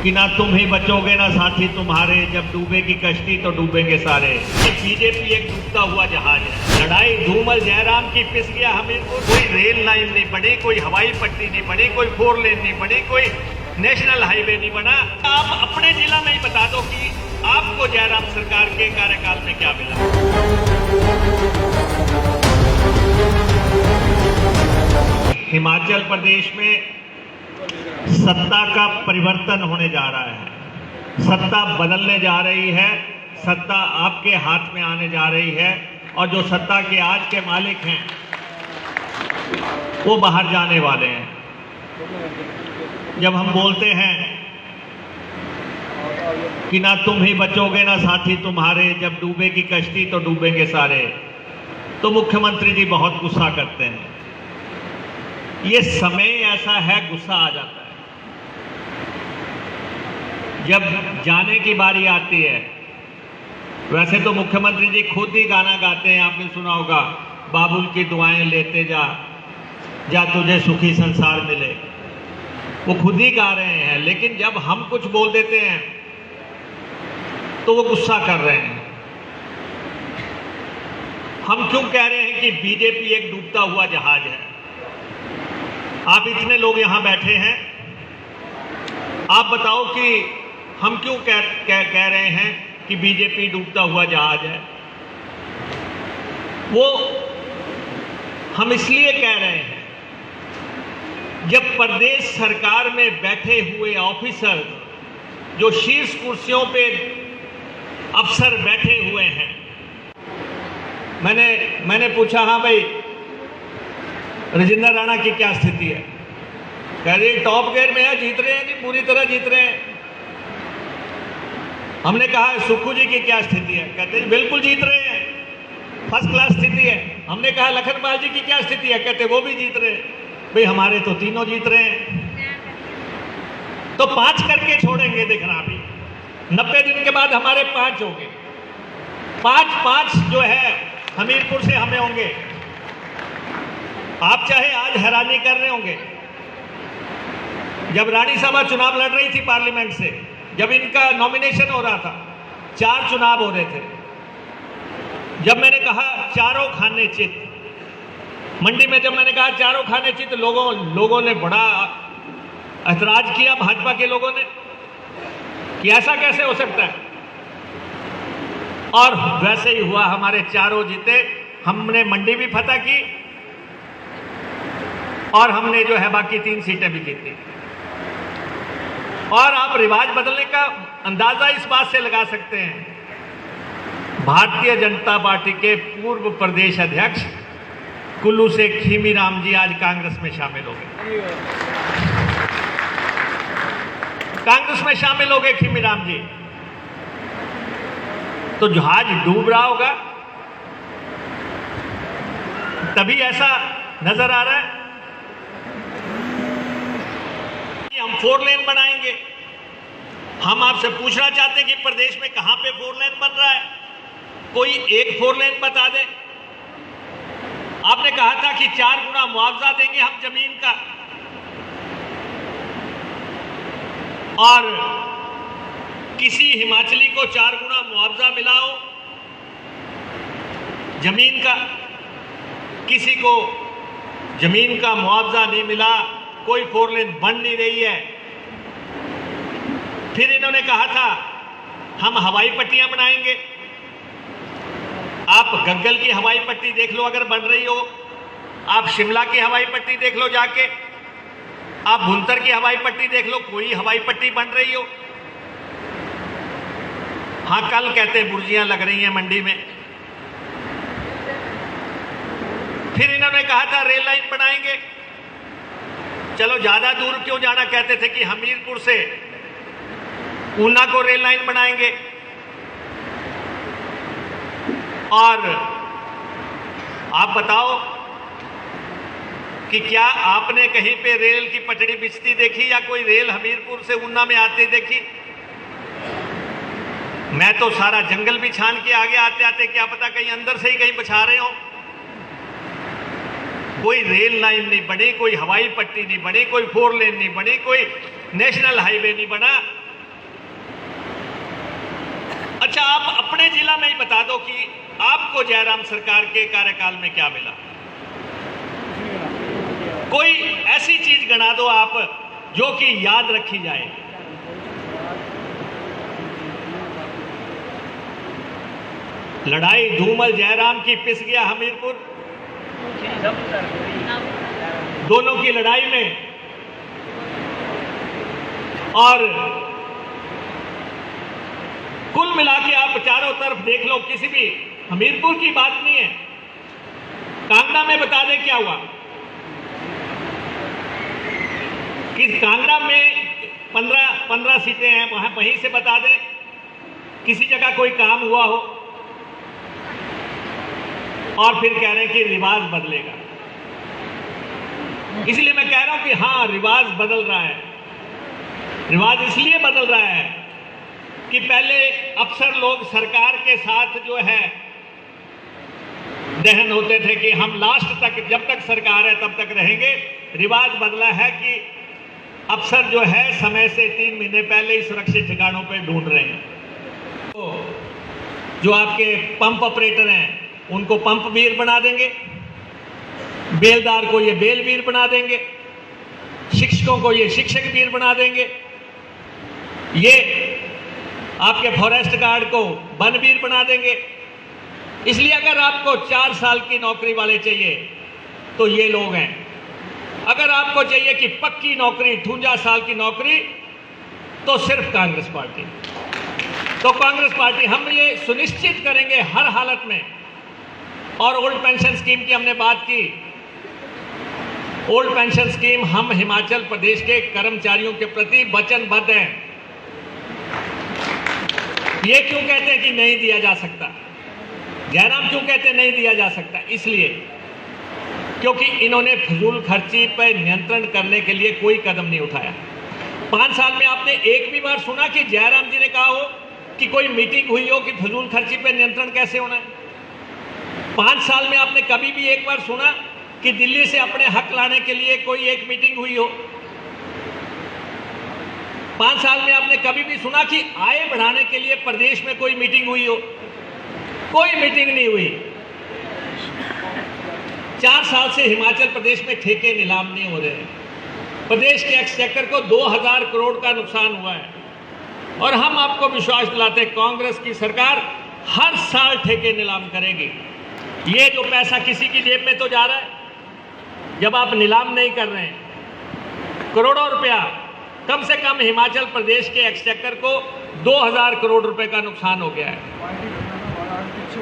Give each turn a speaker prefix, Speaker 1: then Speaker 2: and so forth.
Speaker 1: कि ना तुम ही बचोगे ना साथी तुम्हारे, जब डूबेगी कश्ती तो डूबेंगे सारे। ये बीजेपी एक डूबता हुआ जहाज है। लड़ाई धूमल जयराम की पिस गया हमीरपुर। कोई रेल लाइन नहीं बनी, कोई हवाई पट्टी नहीं बनी, कोई 4 लेन नहीं बनी, कोई नेशनल हाईवे नहीं बना। आप अपने जिला में ही बता दो कि आपको जयराम सरकार के कार्यकाल में क्या मिला। हिमाचल प्रदेश में सत्ता का परिवर्तन होने जा रहा है, सत्ता बदलने जा रही है, सत्ता आपके हाथ में आने जा रही है और जो सत्ता के आज के मालिक हैं वो बाहर जाने वाले हैं। जब हम बोलते हैं कि ना तुम ही बचोगे ना साथी तुम्हारे, जब डूबेगी कश्ती तो डूबेंगे सारे, तो मुख्यमंत्री जी बहुत गुस्सा करते हैं। ये समय ऐसा है, गुस्सा आ जाता है। जब जाने की बारी आती है, वैसे तो मुख्यमंत्री जी खुद ही गाना गाते हैं, आपने सुना होगा, बाबुल की दुआएं लेते जा, जा तुझे सुखी संसार मिले। वो खुद ही गा रहे हैं, लेकिन जब हम कुछ बोल देते हैं तो वो गुस्सा कर रहे हैं। हम क्यों कह रहे हैं कि बीजेपी एक डूबता हुआ जहाज है? आप इतने लोग यहां बैठे हैं, आप बताओ कि हम क्यों कह रहे हैं कि बीजेपी डूबता हुआ जहाज है? वो हम इसलिए कह रहे हैं, जब प्रदेश सरकार में बैठे हुए ऑफिसर, जो शीर्ष कुर्सियों पे अफसर बैठे हुए हैं, मैंने पूछा, हाँ भाई राजेंद्र राणा की क्या स्थिति है? कह रही टॉप गियर में है, जीत रहे हैं जी, पूरी तरह जीत रहे हैं। हमने कहा सुक्खू जी की क्या स्थिति है? कहते हैं बिल्कुल जीत रहे हैं, फर्स्ट क्लास स्थिति है। हमने कहा लखनपाल जी की क्या स्थिति है? कहते वो भी जीत रहे हैं। भाई हमारे तो तीनों जीत रहे हैं, तो 5 करके छोड़ेंगे। देखना अभी 90 दिन के बाद हमारे 5 होंगे, 5 जो है हमीरपुर से हमें होंगे। आप चाहे आज हैरानी कर रहे होंगे, जब रानी सभा चुनाव लड़ रही थी पार्लियामेंट से, जब इनका नॉमिनेशन हो रहा था, 4 चुनाव हो रहे थे, जब मैंने कहा चारों खाने चित, मंडी में जब मैंने कहा चारों खाने चित, लोगों ने बड़ा ऐतराज किया, भाजपा के लोगों ने, कि ऐसा कैसे हो सकता है। और वैसे ही हुआ, हमारे चारों जीते। हमने मंडी भी फतह की और हमने जो है बाकी 3 सीटें भी जीती। और आप रिवाज बदलने का अंदाजा इस बात से लगा सकते हैं, भारतीय जनता पार्टी के पूर्व प्रदेश अध्यक्ष कुल्लू से खीमीराम जी आज कांग्रेस में शामिल हो गए। कांग्रेस में शामिल हो गए खीमीराम जी। तो जहाज डूब रहा होगा, तभी ऐसा नजर आ रहा है कि हम 4 लेन बनाएंगे। हम आपसे पूछना चाहते हैं कि प्रदेश में कहां पे 4 लेन बन रहा है? कोई एक 4 लेन बता दे। आपने कहा था कि 4 गुना मुआवजा देंगे हम जमीन का, और किसी हिमाचली को 4 गुना मुआवजा मिला हो जमीन का, किसी को जमीन का मुआवजा नहीं मिला, कोई 4 लेन बन नहीं रही है। फिर इन्होंने कहा था हम हवाई पट्टियां बनाएंगे। आप गग्गल की हवाई पट्टी देख लो अगर बन रही हो, आप शिमला की हवाई पट्टी देख लो जाके, आप भुंतर की हवाई पट्टी देख लो, कोई हवाई पट्टी बन रही हो। हाँ, कल कहते हैं बुर्जियां लग रही हैं मंडी में। फिर इन्होंने कहा था रेल लाइन बनाएंगे। चलो ज्यादा दूर क्यों जाना, कहते थे कि हमीरपुर से ऊना को रेल लाइन बनाएंगे। और आप बताओ कि क्या आपने कहीं पे रेल की पटड़ी बिछती देखी, या कोई रेल हमीरपुर से ऊना में आती देखी? मैं तो सारा जंगल भी छान के आगे आते आते क्या पता कहीं अंदर से ही कहीं बचा रहे हो। कोई रेल लाइन नहीं बनी, कोई हवाई पट्टी नहीं बनी, कोई 4 लेन नहीं बनी, कोई नेशनल हाईवे नहीं बना। अच्छा, आप अपने जिला में ही बता दो कि आपको जयराम सरकार के कार्यकाल में क्या मिला। कोई ऐसी चीज गिना दो आप जो कि याद रखी जाए। लड़ाई धूमल जयराम की पिस गया हमीरपुर, दोनों की लड़ाई में। और कुल मिला के आप चारों तरफ देख लो, किसी भी हमीरपुर की बात नहीं है। कांगड़ा में बता दें क्या हुआ कि कांगड़ा में 15 सीटें हैं, वहीं से बता दें किसी जगह कोई काम हुआ हो, और फिर कह रहे हैं कि रिवाज बदलेगा। इसलिए मैं कह रहा हूं कि हां, रिवाज बदल रहा है। रिवाज इसलिए बदल रहा है कि पहले अफसर लोग सरकार के साथ जो है दहन होते थे कि हम लास्ट तक, जब तक सरकार है तब तक रहेंगे। रिवाज बदला है कि अफसर जो है समय से 3 महीने पहले ही सुरक्षित ठिकानों पर ढूंढ रहे हैं। तो जो आपके पंप ऑपरेटर हैं उनको पंप वीर बना देंगे, बेलदार को ये बेल वीर बना देंगे, शिक्षकों को ये शिक्षक वीर बना देंगे, ये आपके फॉरेस्ट गार्ड को वन वीर बना देंगे। इसलिए अगर आपको 4 साल की नौकरी वाले चाहिए तो ये लोग हैं। अगर आपको चाहिए कि पक्की नौकरी 52 साल की नौकरी, तो सिर्फ कांग्रेस पार्टी। तो कांग्रेस पार्टी, हम ये सुनिश्चित करेंगे हर हालत में। और ओल्ड पेंशन स्कीम की हमने बात की। ओल्ड पेंशन स्कीम, हम हिमाचल प्रदेश के कर्मचारियों के प्रति वचनबद्ध हैं। ये क्यों कहते हैं कि नहीं दिया जा सकता? जयराम क्यों कहते हैं नहीं दिया जा सकता? इसलिए क्योंकि इन्होंने फजूल खर्ची पर नियंत्रण करने के लिए कोई कदम नहीं उठाया। 5 साल में आपने एक भी बार सुना कि जयराम जी ने कहा हो कि कोई मीटिंग हुई हो कि फजूल खर्ची पर नियंत्रण कैसे होना है? 5 साल में आपने कभी भी एक बार सुना कि दिल्ली से अपने हक लाने के लिए कोई एक मीटिंग हुई हो? 5 साल में आपने कभी भी सुना कि आय बढ़ाने के लिए प्रदेश में कोई मीटिंग हुई हो? कोई मीटिंग नहीं हुई। 4 साल से हिमाचल प्रदेश में ठेके नीलाम नहीं हो रहे हैं। प्रदेश के एक्सचेकर को 2000 करोड़ का नुकसान हुआ है। और हम आपको विश्वास दिलाते हैं, कांग्रेस की सरकार हर साल ठेके नीलाम करेगी। ये जो पैसा किसी की जेब में तो जा रहा है, जब आप नीलाम नहीं कर रहे हैं। करोड़ों रुपया, कम से कम हिमाचल प्रदेश के एक्सचेकर को 2000 करोड़ रुपए का नुकसान हो गया है।